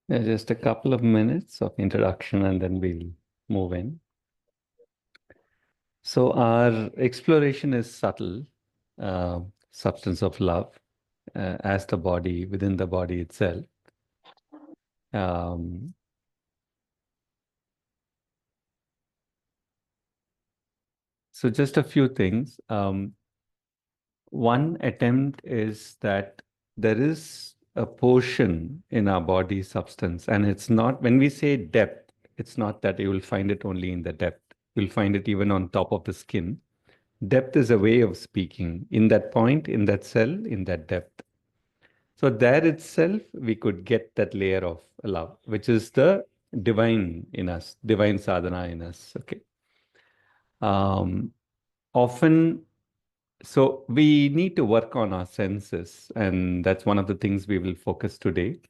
Just a couple of minutes of introduction and then we'll move in. So our exploration is subtle, uh, substance of love as the body, within the body itself. Um, so just a few things. One attempt is that there is a portion in our body substance, and it's not, when we say depth, it's not that you will find it only in the depth. You'll find it even on top of the skin. Depth is a way of speaking. In that point, in that cell, in that depth. So there itself, we could get that layer of love, which is the divine in us, divine sadhana in us. Okay. Um, Often, so we need to work on our senses, and that's one of the things we will focus today.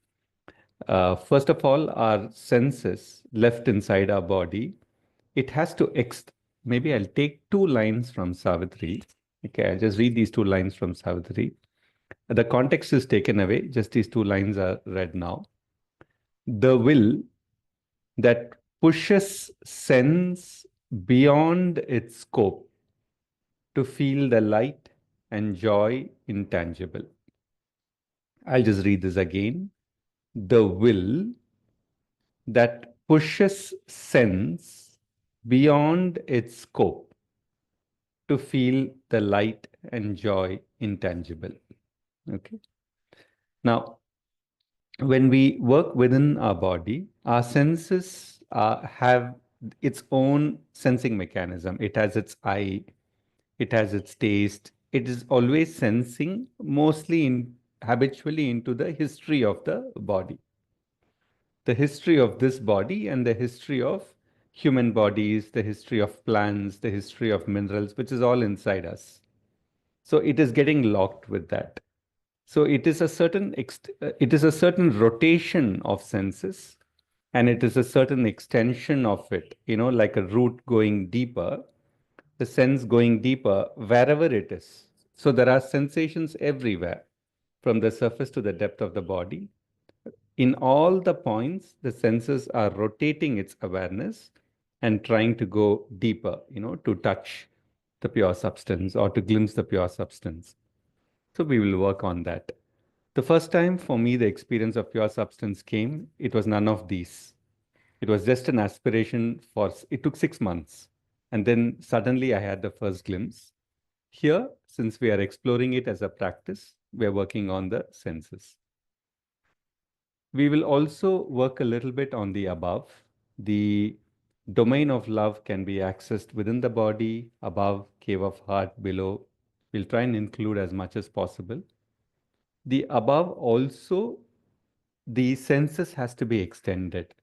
First of all, our senses left inside our body, it has to maybe I'll take two lines from Savitri. Okay, I'll just read these two lines from Savitri. The context is taken away, just these two lines are read now. The will that pushes sense beyond its scope to feel the light and joy intangible. I'll just read this again. The will that pushes sense beyond its scope to feel the light and joy intangible. Okay. Now, when we work within our body, our senses have its own sensing mechanism. It has its eye, it has its taste. It is always sensing, mostly habitually into the history of the body, the history of this body, and the history of human bodies, the history of plants, the history of minerals, which is all inside us. So it is getting locked with that. So it is a it is a certain rotation of senses, and it is a certain extension of it, like a root going deeper, the sense going deeper wherever it is. So there are sensations everywhere, from the surface to the depth of the body. In all the points, the senses are rotating its awareness and trying to go deeper, to touch the pure substance or to glimpse the pure substance. So we will work on that. The first time for me, the experience of pure substance came, it was none of these. It was just an aspiration it took 6 months. And then suddenly I had the first glimpse. Here, since we are exploring it as a practice, we are working on the senses. We will also work a little bit on the above. The domain of love can be accessed within the body, above, cave of heart, below. We'll try and include as much as possible. The above also, the senses has to be extended.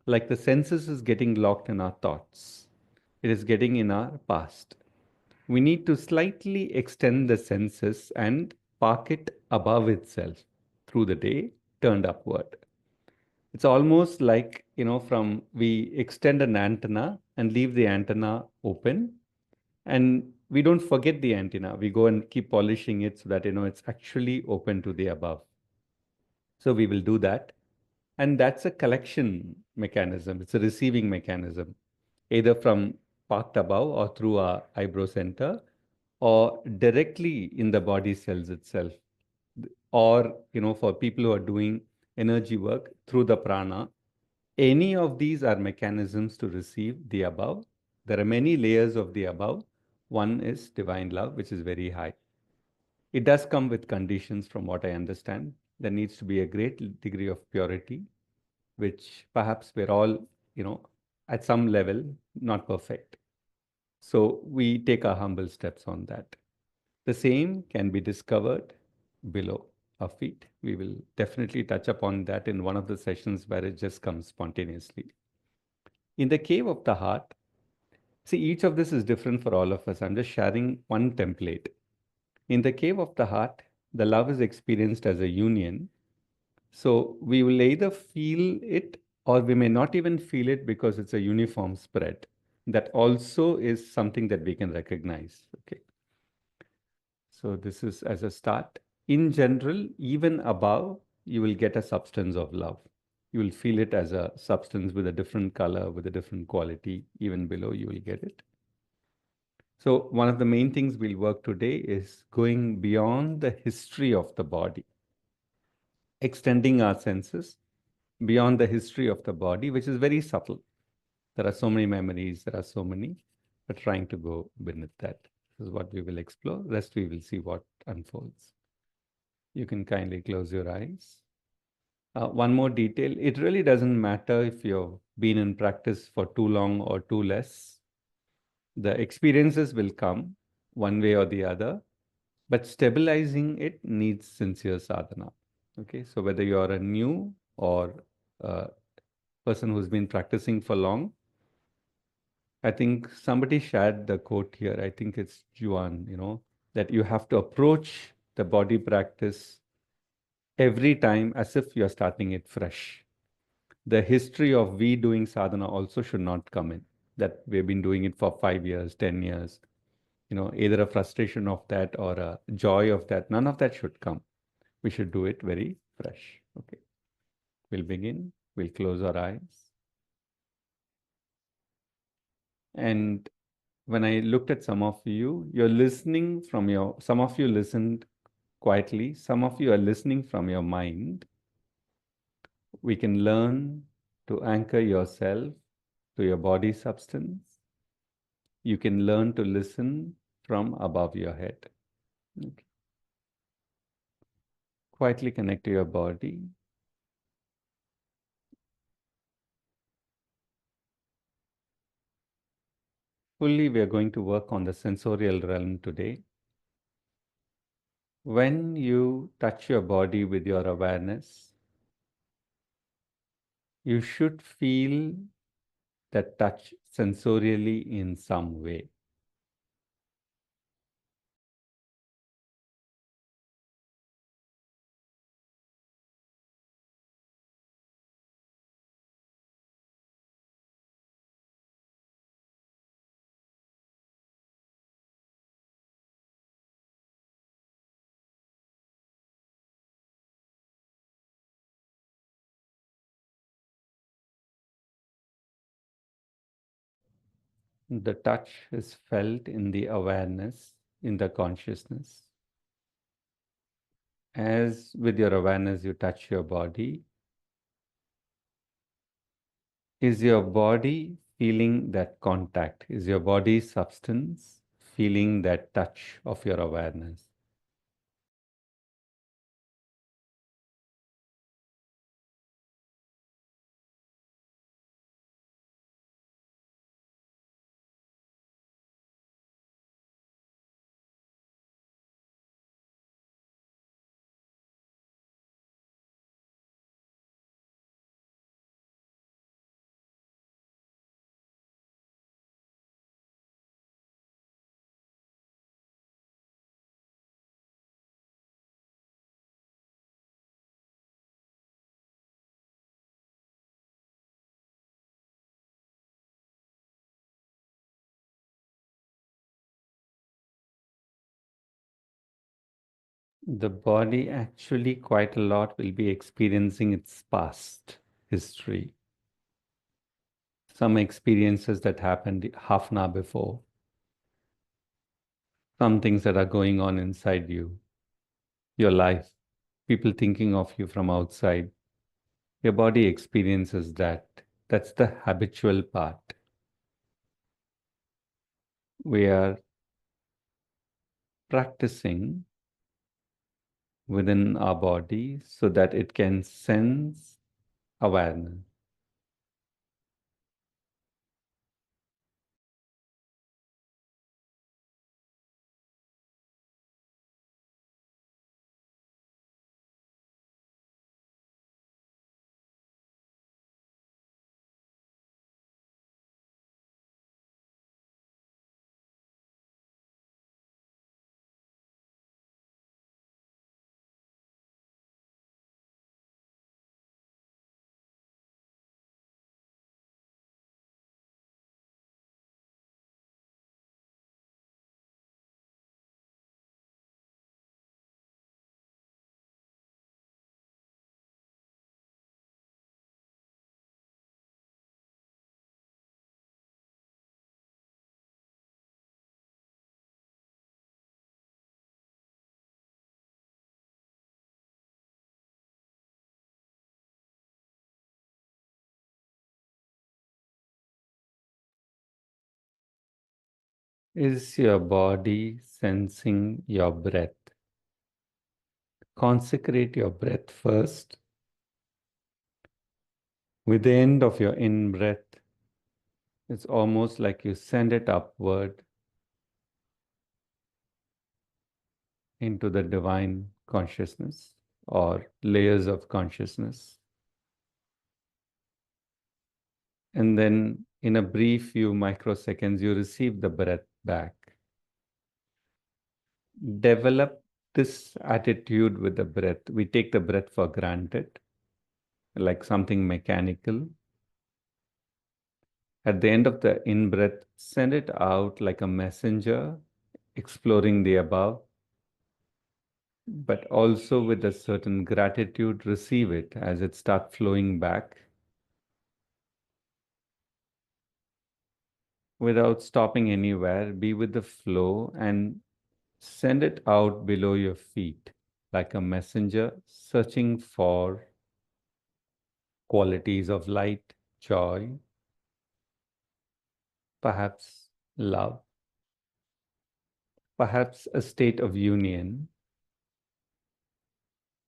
Like the senses is getting locked in our thoughts. It is getting in our past. We need to slightly extend the senses and park it above itself through the day, turned upward. It's almost like, from we extend an antenna and leave the antenna open, and we don't forget the antenna. We go and keep polishing it so that, it's actually open to the above. So we will do that. And that's a collection mechanism. It's a receiving mechanism, either from parked above or through our eyebrow center, or directly in the body cells itself, or, for people who are doing energy work through the prana. Any of these are mechanisms to receive the above. There are many layers of the above. One is divine love, which is very high. It does come with conditions, from what I understand. There needs to be a great degree of purity, which perhaps we're all, at some level, not perfect. So we take our humble steps on that. The same can be discovered below our feet. We will definitely touch upon that in one of the sessions where it just comes spontaneously. In the cave of the heart, see, each of this is different for all of us. I'm just sharing one template. In the cave of the heart, the love is experienced as a union. So we will either feel it or we may not even feel it because it's a uniform spread. That also is something that we can recognize. Okay. So this is as a start. In general, even above, you will get a substance of love. You will feel it as a substance with a different color, with a different quality. Even below, you will get it. So one of the main things we'll work today is going beyond the history of the body, extending our senses beyond the history of the body, which is very subtle. There are so many memories, there are so many, but trying to go beneath that. This is what we will explore. Rest we will see what unfolds. You can kindly close your eyes. One more detail, it really doesn't matter if you've been in practice for too long or too less. The experiences will come one way or the other, but stabilizing it needs sincere sadhana. Okay, so whether you are a new or a person who's been practicing for long, I think somebody shared the quote here. I think it's Juan, that you have to approach the body practice every time as if you're starting it fresh. The history of we doing sadhana also should not come in, that we've been doing it for 5 years, 10 years, either a frustration of that or a joy of that. None of that should come. We should do it very fresh. Okay. We'll begin. We'll close our eyes. And when I looked at some of you, you're listening from some of you listened quietly, some of you are listening from your mind. We can learn to anchor yourself to your body substance. You can learn to listen from above your head. Okay. Quietly connect to your body. Fully, we are going to work on the sensorial realm today. When you touch your body with your awareness, you should feel that touch sensorially in some way. The touch is felt in the awareness, in the consciousness. As with your awareness, you touch your body. Is your body feeling that contact? Is your body substance feeling that touch of your awareness? The body actually quite a lot will be experiencing its past history. Some experiences that happened half an hour before, some things that are going on inside you, your life, people thinking of you from outside. Your body experiences that. That's the habitual part. We are practicing within our body so that it can sense awareness. Is your body sensing your breath? Consecrate your breath first. With the end of your in-breath, it's almost like you send it upward into the divine consciousness or layers of consciousness. And then in a brief few microseconds, you receive the breath back. Develop this attitude with the breath. We take the breath for granted, like something mechanical. At the end of the in-breath, send it out like a messenger, exploring the above, but also with a certain gratitude, receive it as it starts flowing back without stopping anywhere. Be with the flow and send it out below your feet like a messenger searching for qualities of light, joy, perhaps love, perhaps a state of union,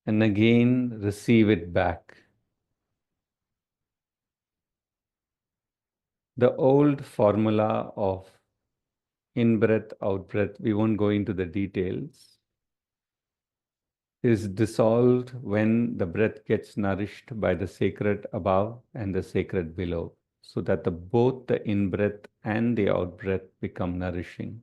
and again receive it back. The old formula of in breath, out breath, we won't go into the details, is dissolved when the breath gets nourished by the sacred above and the sacred below, so that both the in breath and the out breath become nourishing.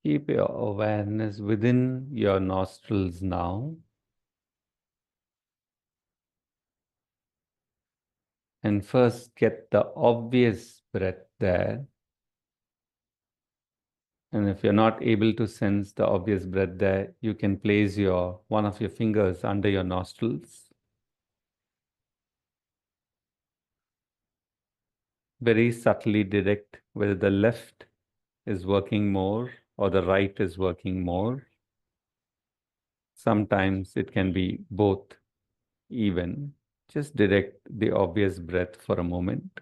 Keep your awareness within your nostrils now, and first get the obvious breath there. And if you're not able to sense the obvious breath there, you can place one of your fingers under your nostrils. Very subtly direct whether the left is working more or the right is working more. Sometimes it can be both even. Just direct the obvious breath for a moment.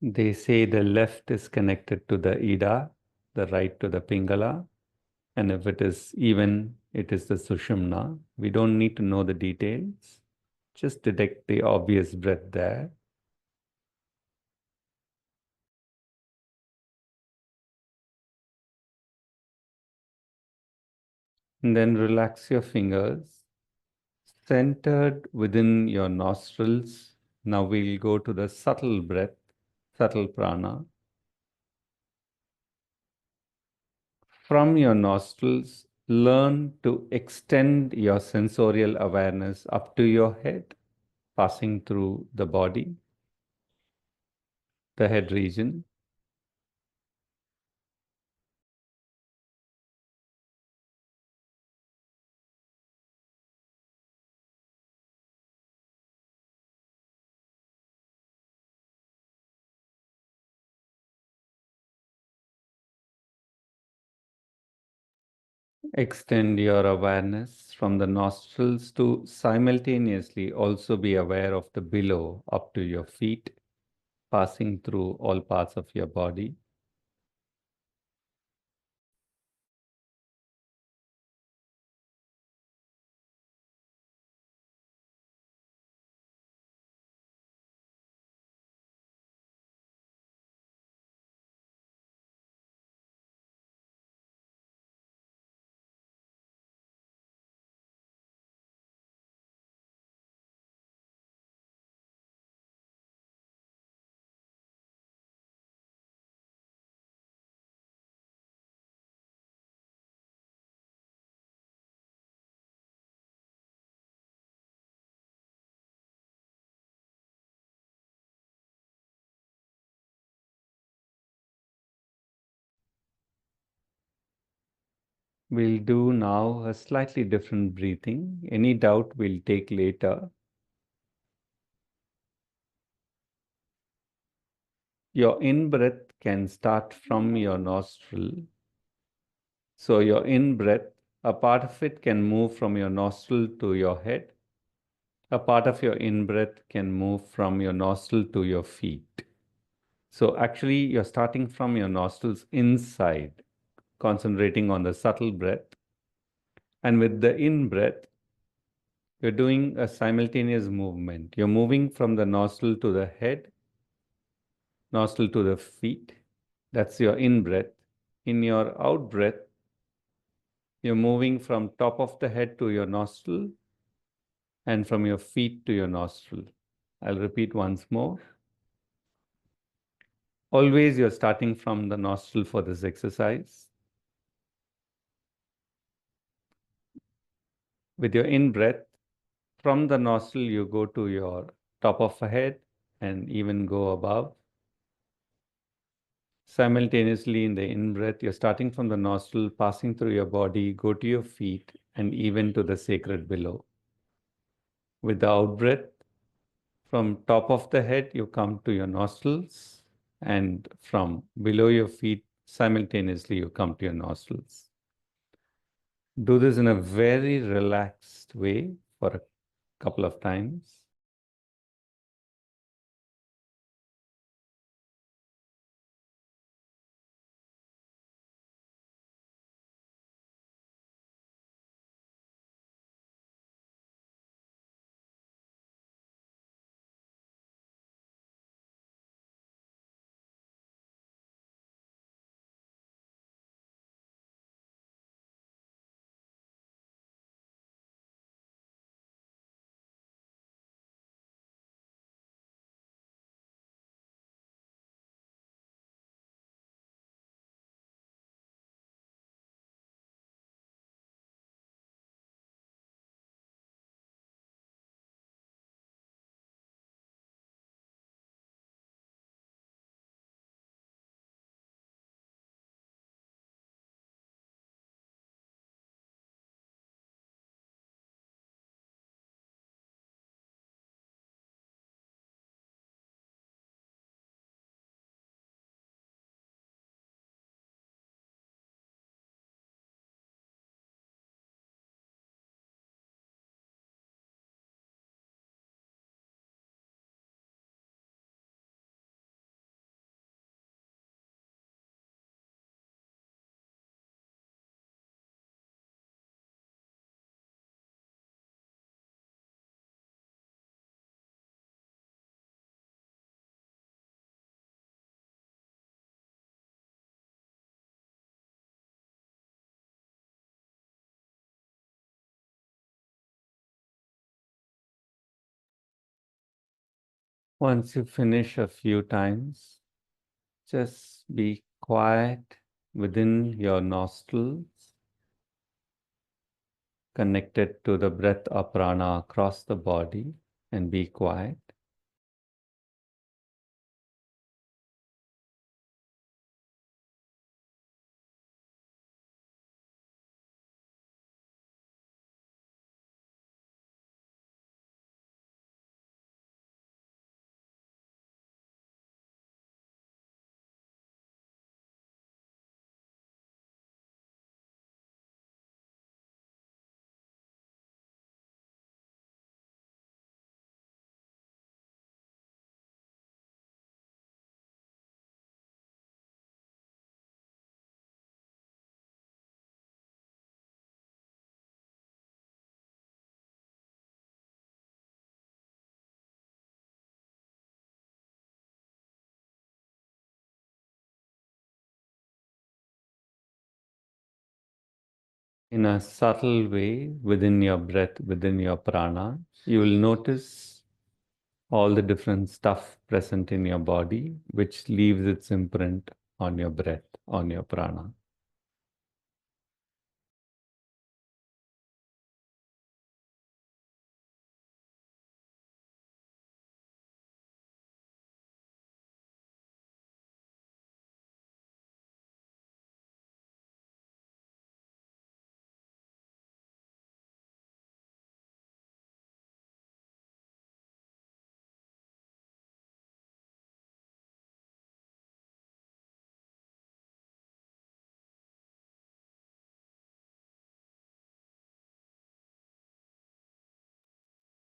They say the left is connected to the Ida, the right to the Pingala, and if it is even, it is the Sushumna. We don't need to know the details. Just detect the obvious breath there. And then relax your fingers, centered within your nostrils. Now we'll go to the subtle breath, subtle prana. From your nostrils, learn to extend your sensorial awareness up to your head, passing through the body, the head region. Extend your awareness from the nostrils to simultaneously also be aware of the below up to your feet, passing through all parts of your body. We'll do now a slightly different breathing. Any doubt we'll take later. Your in-breath can start from your nostril. So your in-breath, a part of it can move from your nostril to your head. A part of your in-breath can move from your nostril to your feet. So actually, you're starting from your nostrils inside, concentrating on the subtle breath. And with the in-breath, you're doing a simultaneous movement. You're moving from the nostril to the head, nostril to the feet. That's your in-breath. In your out-breath, you're moving from top of the head to your nostril and from your feet to your nostril. I'll repeat once more. Always you're starting from the nostril for this exercise. With your in-breath, from the nostril, you go to your top of the head and even go above. Simultaneously, in the in-breath, you're starting from the nostril, passing through your body, go to your feet, and even to the sacred below. With the out-breath, from top of the head, you come to your nostrils, and from below your feet, simultaneously, you come to your nostrils. Do this in a very relaxed way for a couple of times. Once you finish a few times, just be quiet within your nostrils, connected to the breath or prana across the body, and be quiet. In a subtle way, within your breath, within your prana, you will notice all the different stuff present in your body, which leaves its imprint on your breath, on your prana.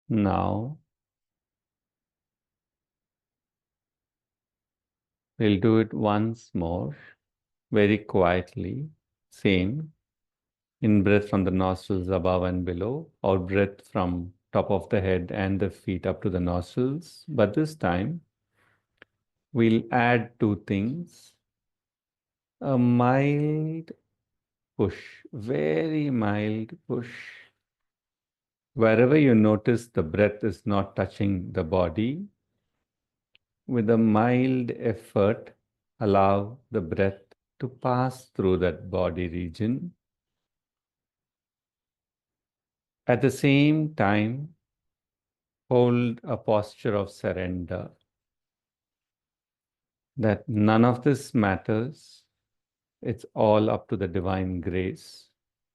Now, we'll do it once more, very quietly. Same. In breath from the nostrils above and below, or breath from top of the head and the feet up to the nostrils. But this time, we'll add two things. A mild push, very mild push. Wherever you notice the breath is not touching the body, with a mild effort, allow the breath to pass through that body region. At the same time, hold a posture of surrender, that none of this matters. It's all up to the divine grace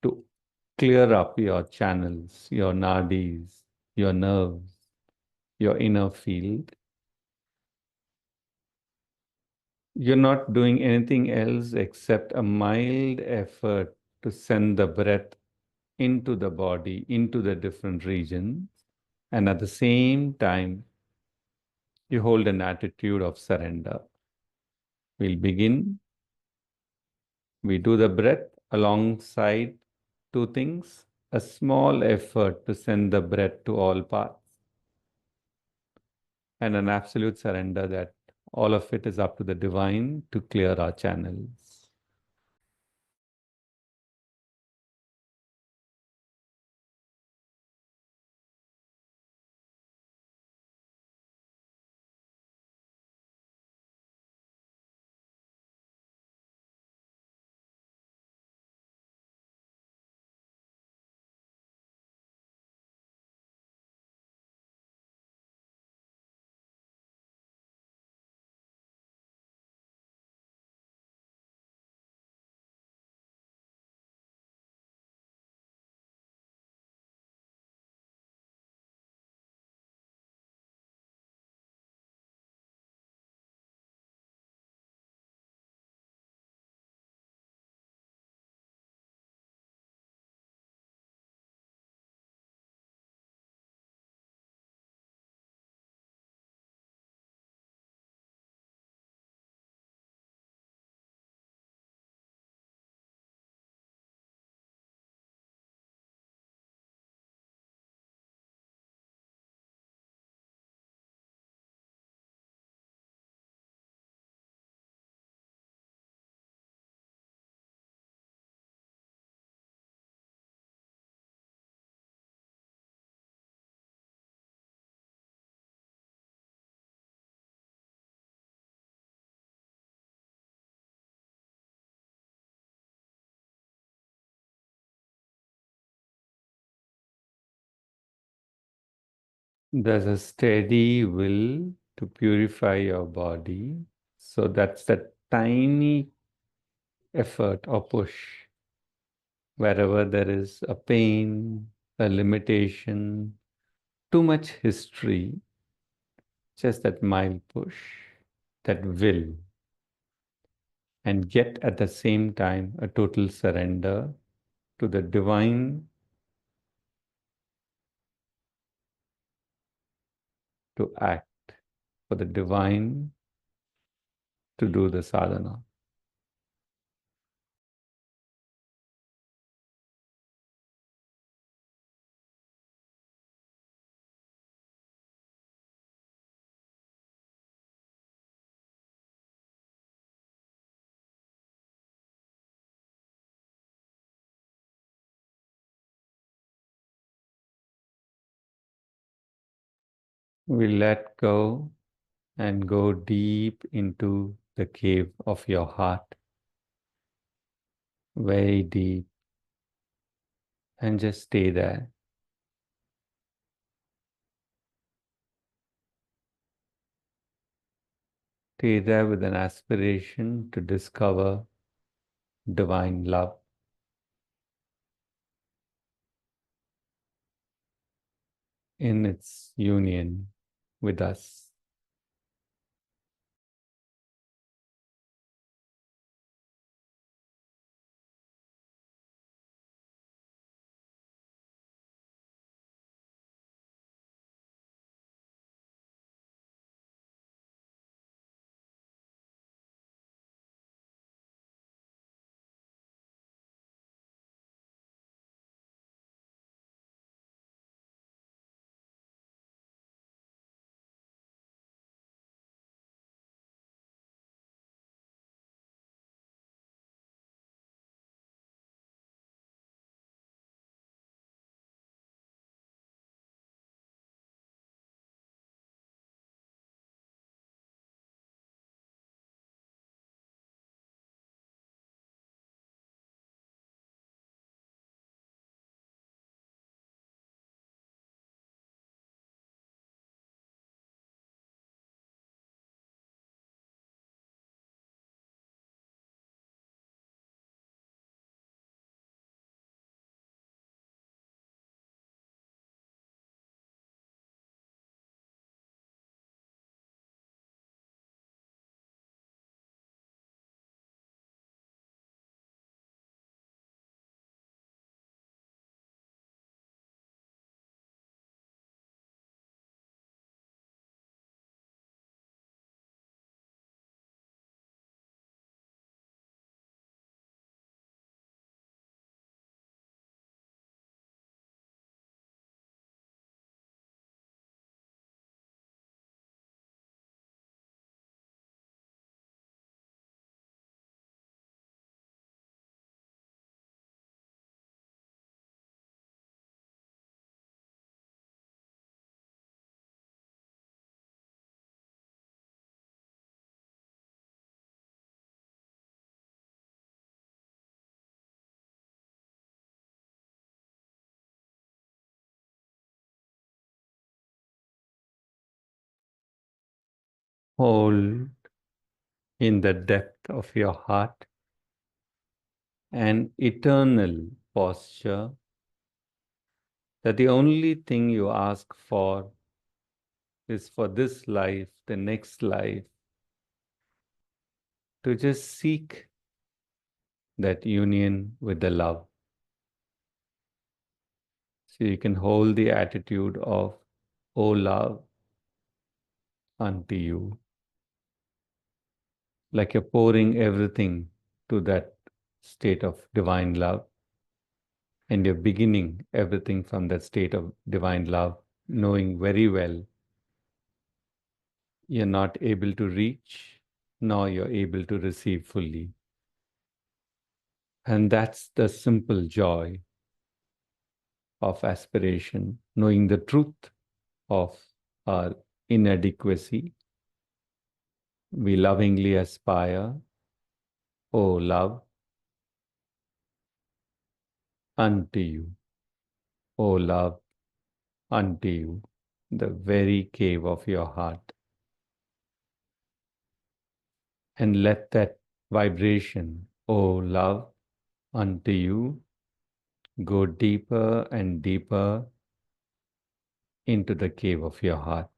to clear up your channels, your nadis, your nerves, your inner field. You're not doing anything else except a mild effort to send the breath into the body, into the different regions. And at the same time, you hold an attitude of surrender. We'll begin. We do the breath alongside two things, a small effort to send the breath to all parts, and an absolute surrender that all of it is up to the divine to clear our channels. There's a steady will to purify your body. So that's that tiny effort or push. Wherever there is a pain, a limitation, too much history, just that mild push, that will, and yet at the same time a total surrender to the divine to act, for the divine to do the sadhana. We let go and go deep into the cave of your heart, very deep, and just stay there. Stay there with an aspiration to discover divine love in its union with us. Hold in the depth of your heart an eternal posture that the only thing you ask for is for this life, the next life, to just seek that union with the love. So you can hold the attitude of, oh love, unto you, like you're pouring everything to that state of divine love, and you're beginning everything from that state of divine love, knowing very well you're not able to reach, nor you're able to receive fully. And that's the simple joy of aspiration, knowing the truth of our inadequacy. We lovingly aspire, oh love, unto you, oh love, unto you, the very cave of your heart. And let that vibration, oh love, unto you, go deeper and deeper into the cave of your hearts.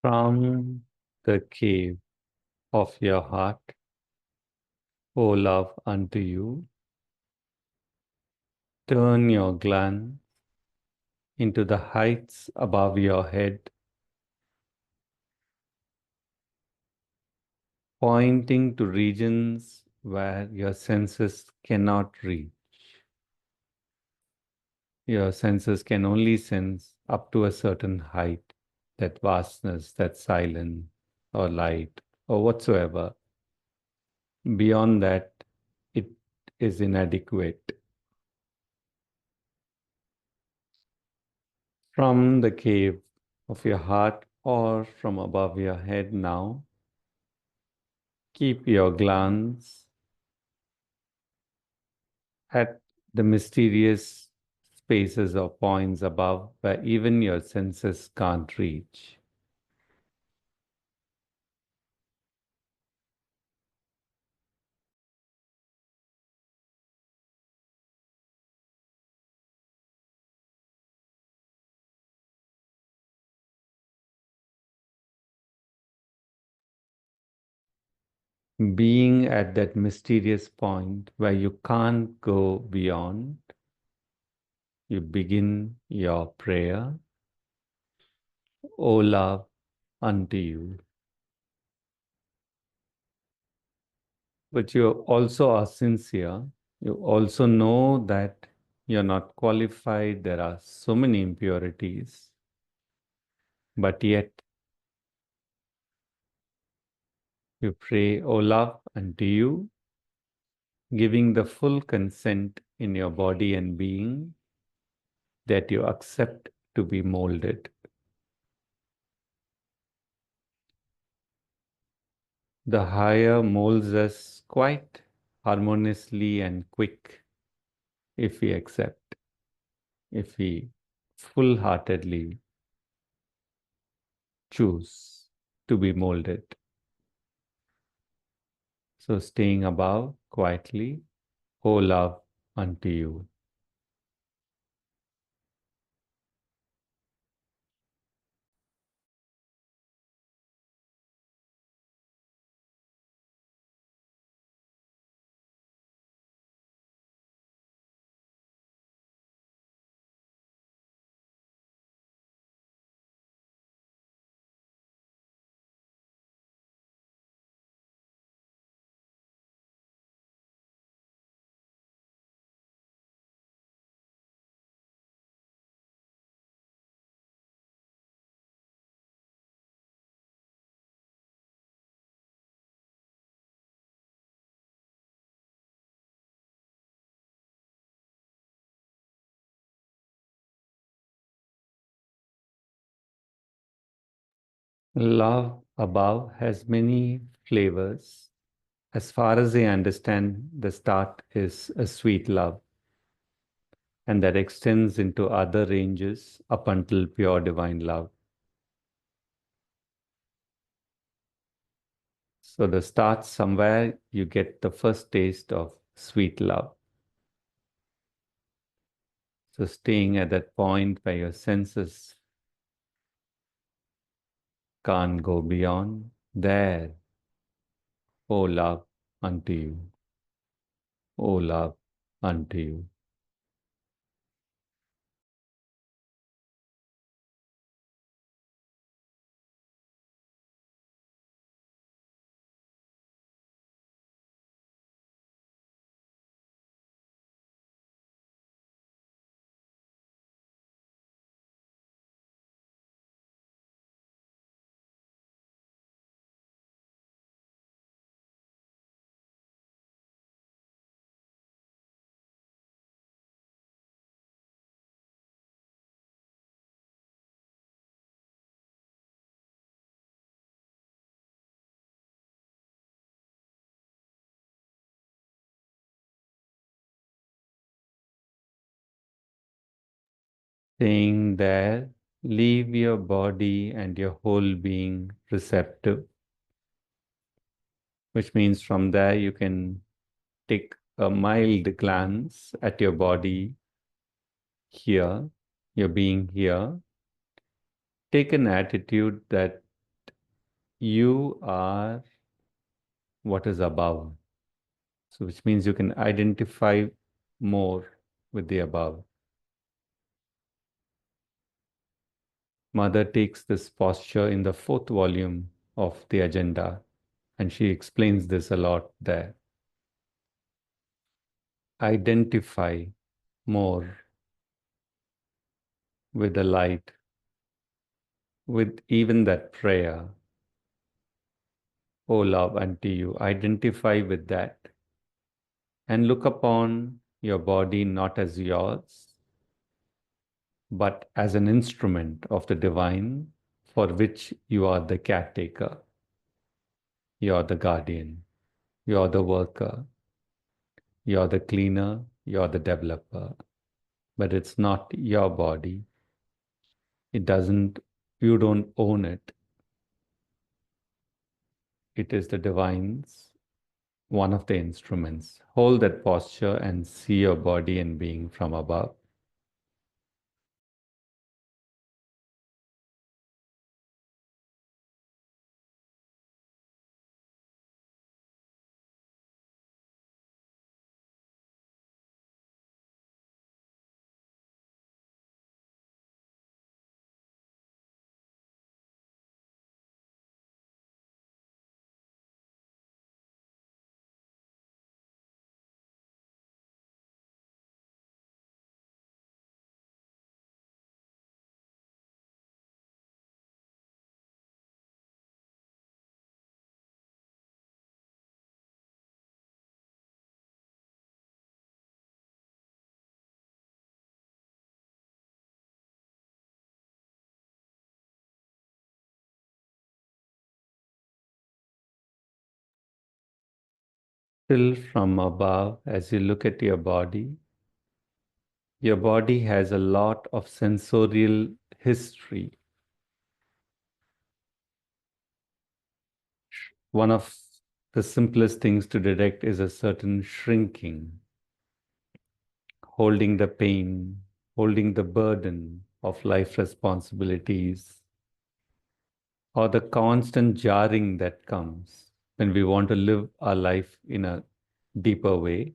From the cave of your heart, O love unto you, turn your glance into the heights above your head, pointing to regions where your senses cannot reach. Your senses can only sense up to a certain height, that vastness, that silence, or light, or whatsoever. Beyond that, it is inadequate. From the cave of your heart or from above your head now, keep your glance at the mysterious spaces or points above where even your senses can't reach. Being at that mysterious point where you can't go beyond, you begin your prayer, O love unto you. But you also are sincere. You also know that you're not qualified. There are so many impurities. But yet you pray, O love unto you, giving the full consent in your body and being that you accept to be molded. The higher molds us quite harmoniously and quick if we accept, if we full-heartedly choose to be molded. So staying above quietly, O love unto you. Love above has many flavors. As far as I understand, the start is a sweet love, and that extends into other ranges up until pure divine love. So the start somewhere, you get the first taste of sweet love. So staying at that point where your senses can't go beyond, there, O love unto you, O love unto you. Staying there, leave your body and your whole being receptive, which means from there you can take a mild glance at your body here, your being here. Take an attitude that You are what is above. So, which means you can identify more with the above. Mother takes this posture in the fourth volume of the agenda, and she explains this a lot there. Identify more with the light, with even that prayer, O love unto you. Identify with that and look upon your body not as yours, but as an instrument of the divine for which you are the caretaker, you are the guardian, you are the worker, you are the cleaner, you are the developer. But it's not your body. It doesn't, you don't own it. It is the divine's, one of the instruments. Hold that posture and see your body and being from above. Still from above, as you look at your body has a lot of sensorial history. One of the simplest things to detect is a certain shrinking, holding the pain, holding the burden of life responsibilities, or the constant jarring that comes when we want to live our life in a deeper way.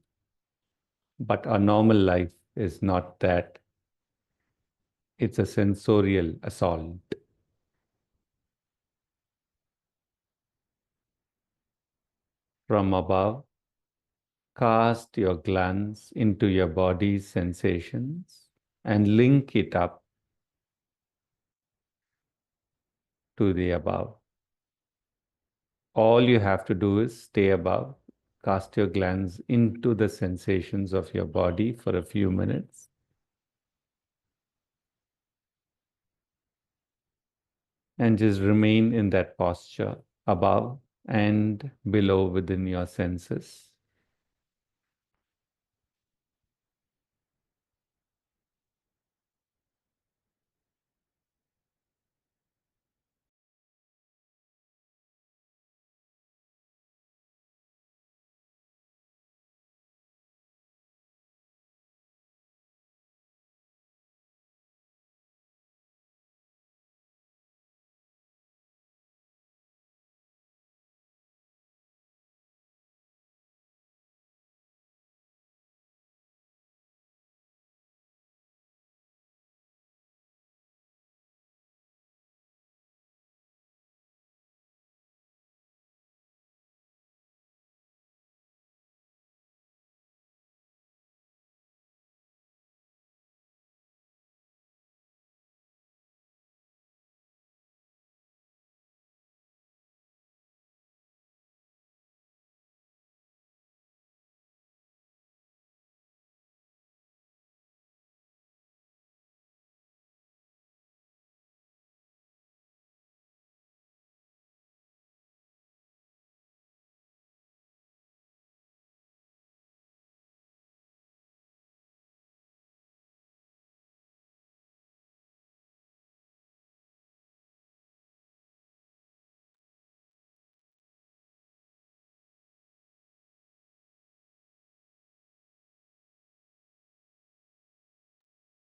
But our normal life is not that. It's a sensorial assault. From above, cast your glance into your body's sensations and link it up to the above. All you have to do is stay above, cast your glance into the sensations of your body for a few minutes, and just remain in that posture above and below within your senses.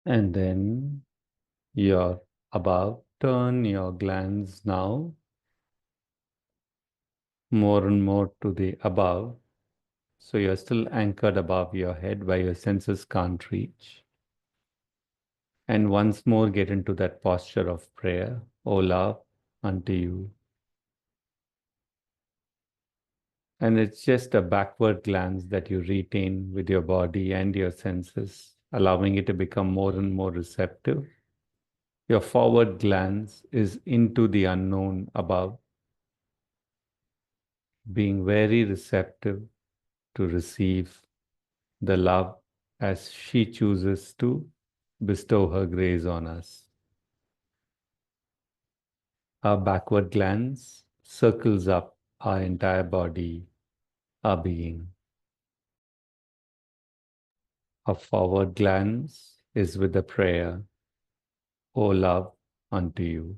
And then you're above, turn your glance now more and more to the above. So you're still anchored above your head where your senses can't reach. And once more get into that posture of prayer, O love, unto you. And it's just a backward glance that you retain with your body and your senses, allowing it to become more and more receptive. Your forward glance is into the unknown above, being very receptive to receive the love as she chooses to bestow her grace on us. Our backward glance circles up our entire body, our being. Our forward glance is with the prayer, O love, unto you.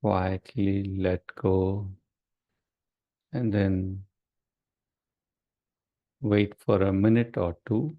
Quietly let go and then wait for a minute or two.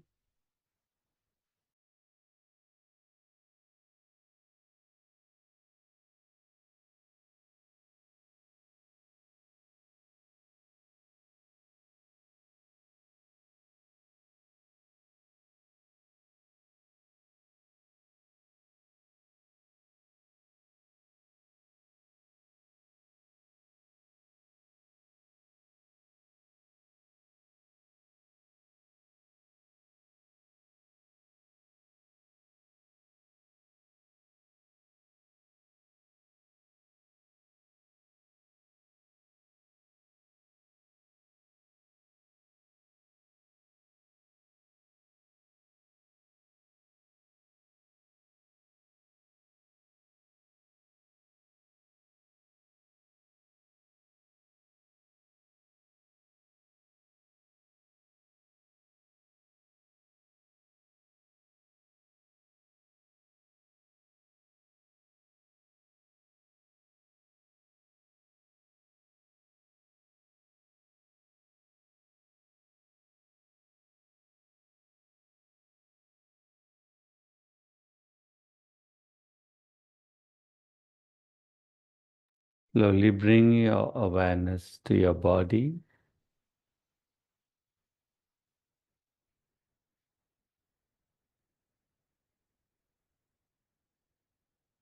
Slowly bring your awareness to your body.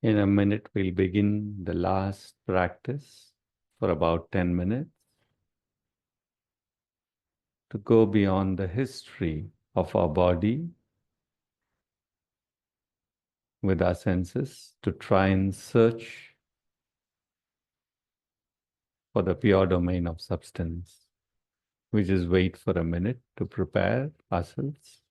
In a minute, we'll begin the last practice for about 10 minutes to go beyond the history of our body with our senses to try and search for the pure domain of substance. We just wait for a minute to prepare ourselves.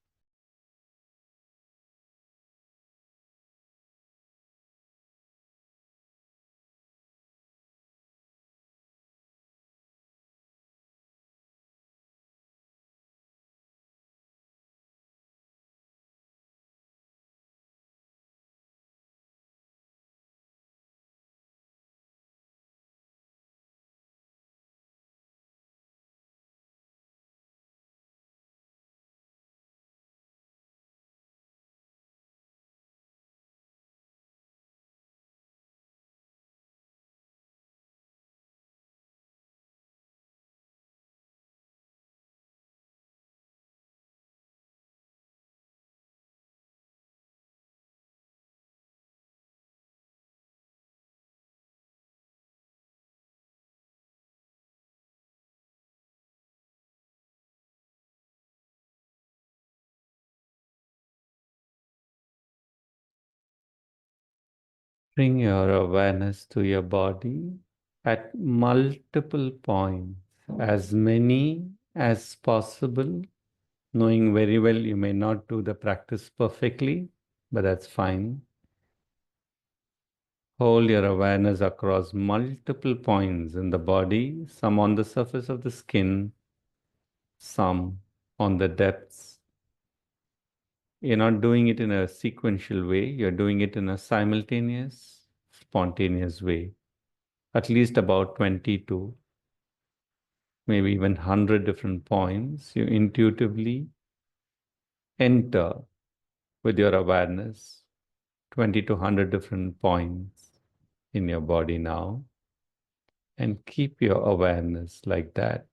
Bring your awareness to your body at multiple points, as many as possible, knowing very well you may not do the practice perfectly, but that's fine. Hold your awareness across multiple points in the body, some on the surface of the skin, some on the depths. You're not doing it in a sequential way, you're doing it in a simultaneous, spontaneous way. At least about 22, maybe even 100 different points you intuitively enter with your awareness, 20 to 100 different points in your body now, and keep your awareness like that.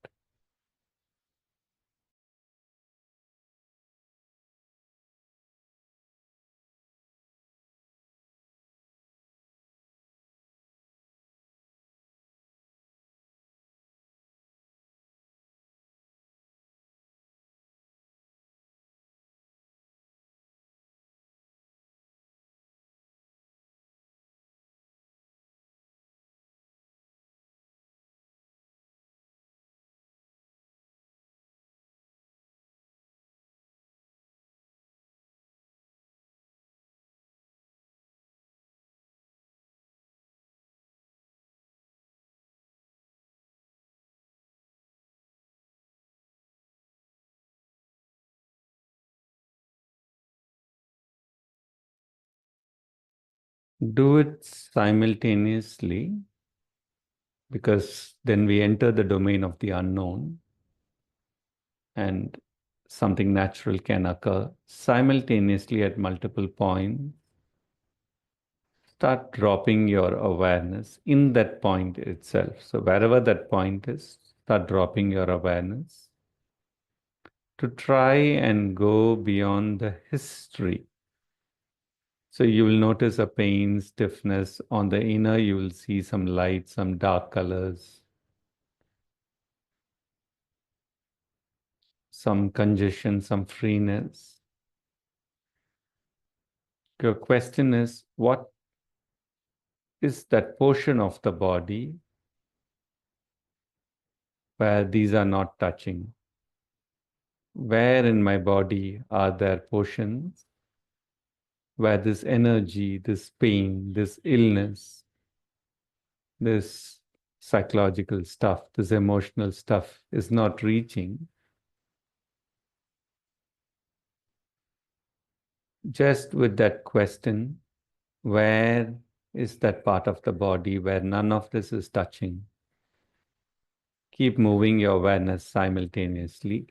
Do it simultaneously, because then we enter the domain of the unknown and something natural can occur simultaneously at multiple points. Start dropping your awareness in that point itself. So wherever that point is, start dropping your awareness to try and go beyond the history. So you will notice a pain, stiffness. On the inner, you will see some light, some dark colors, some congestion, some freeness. Your question is, what is that portion of the body where these are not touching? Where in my body are there portions where this energy, this pain, this illness, this psychological stuff, this emotional stuff is not reaching? Just with that question, where is that part of the body where none of this is touching? Keep moving your awareness simultaneously.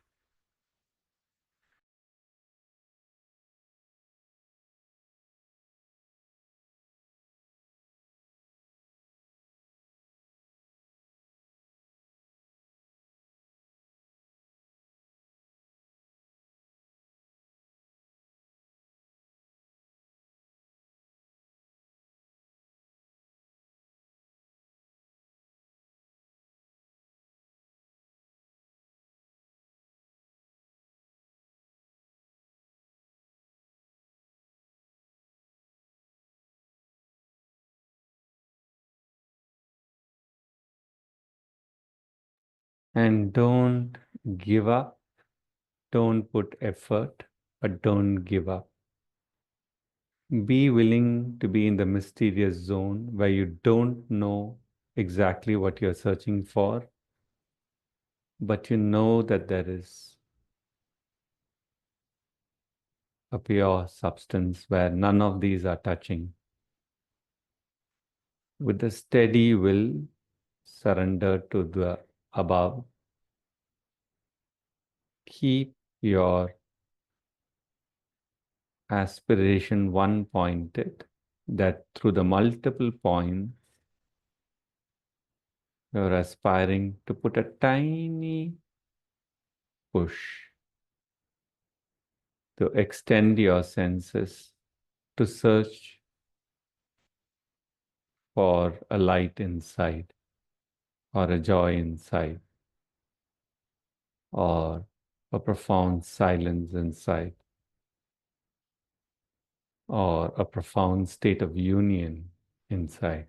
And don't give up. Don't put effort, but don't give up. Be willing to be in the mysterious zone where you don't know exactly what you're searching for, but you know that there is a pure substance where none of these are touching. With a steady will, surrender to the above. Keep your aspiration one pointed, that through the multiple points, you're aspiring to put a tiny push to extend your senses, to search for a light inside, or a joy inside, or a profound silence inside, or a profound state of union inside.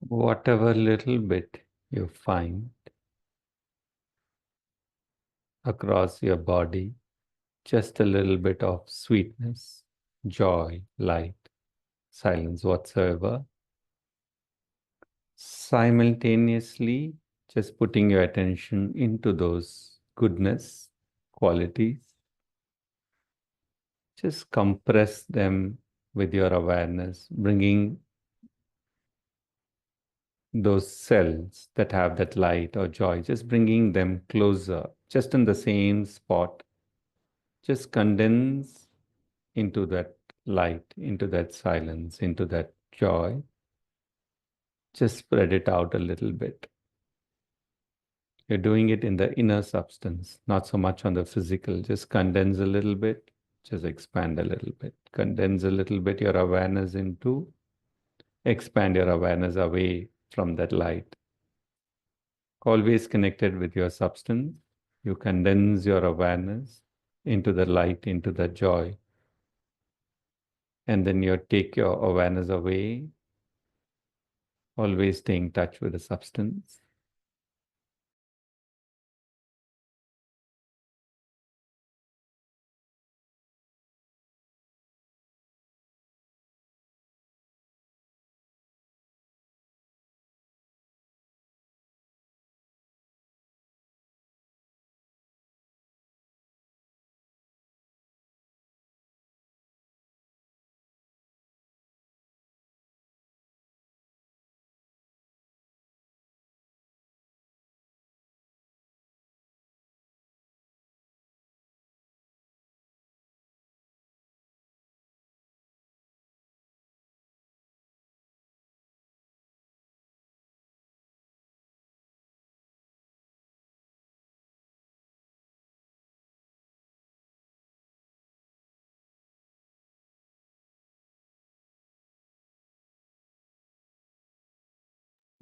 Whatever little bit you find across your body, just a little bit of sweetness, joy, light, silence whatsoever, simultaneously just putting your attention into those goodness qualities, just compress them with your awareness, bringing those cells that have that light or joy, just bringing them closer, just in the same spot, just condense into that light, into that silence, into that joy. Just spread it out a little bit. You're doing it in the inner substance, not so much on the physical. Just condense a little bit, just expand a little bit. Condense a little bit your awareness into, expand your awareness away from that light. Always connected with your substance, you condense your awareness into the light, into the joy. And then you take your awareness away, always stay in touch with the substance.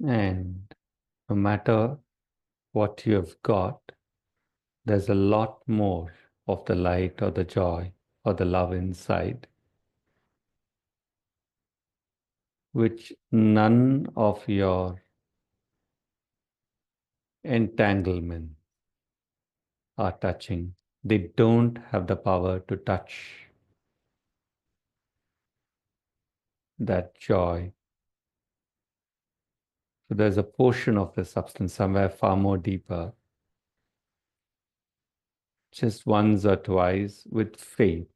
And no matter what you have got, there's a lot more of the light or the joy or the love inside, which none of your entanglement are touching. They don't have the power to touch that joy. So there's a portion of the substance somewhere far more deeper. Just once or twice with faith,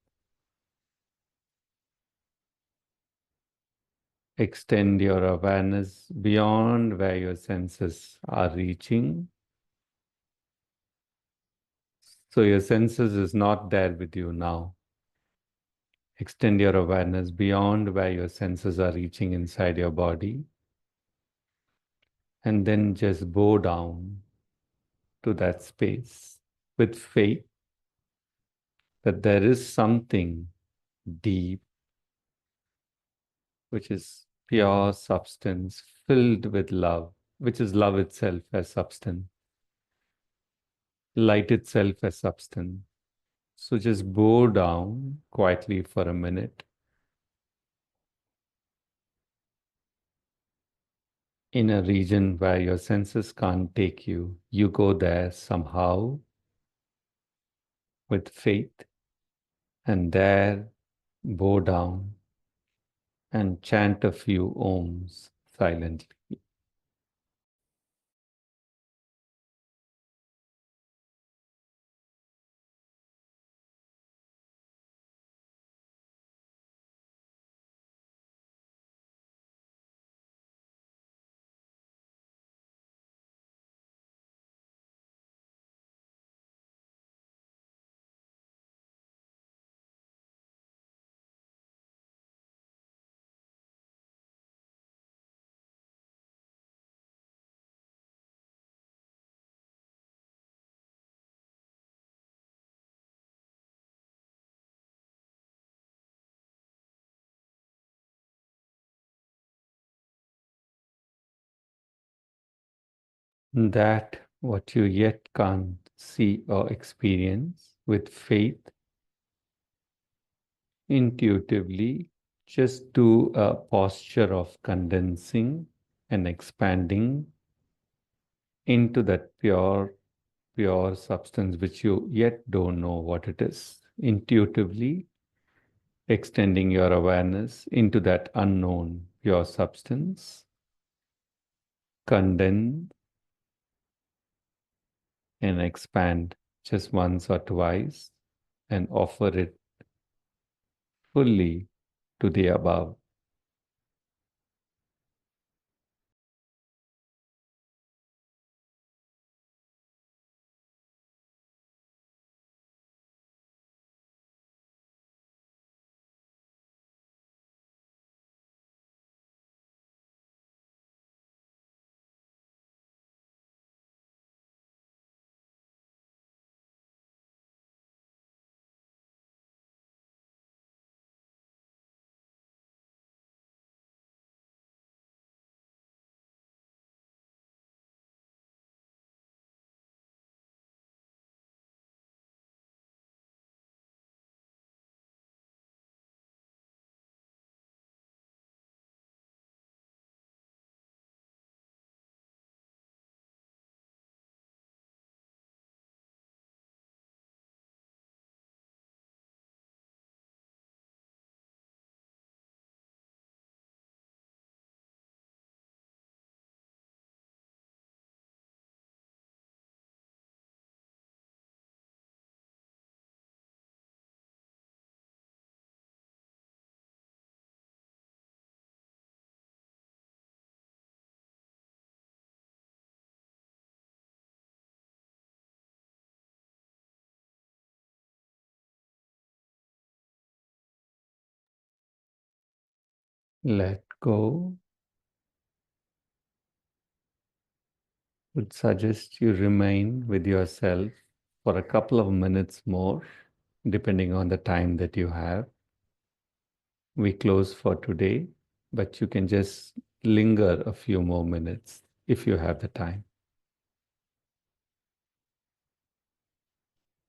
extend your awareness beyond where your senses are reaching. So your senses is not there with you now. Extend your awareness beyond where your senses are reaching inside your body. And then just bow down to that space with faith that there is something deep, which is pure substance filled with love, which is love itself as substance, light itself as substance. So just bow down quietly for a minute in a region where your senses can't take you. You go there somehow with faith, and there bow down and chant a few ohms silently. That what you yet can't see or experience with faith, intuitively, just do a posture of condensing and expanding into that pure substance which you yet don't know what it is. Intuitively extending your awareness into that unknown pure substance, condense and expand just once or twice and offer it fully to the above. Let go. Would suggest you remain with yourself for a couple of minutes more, depending on the time that you have. We close for today, but you can just linger a few more minutes if you have the time.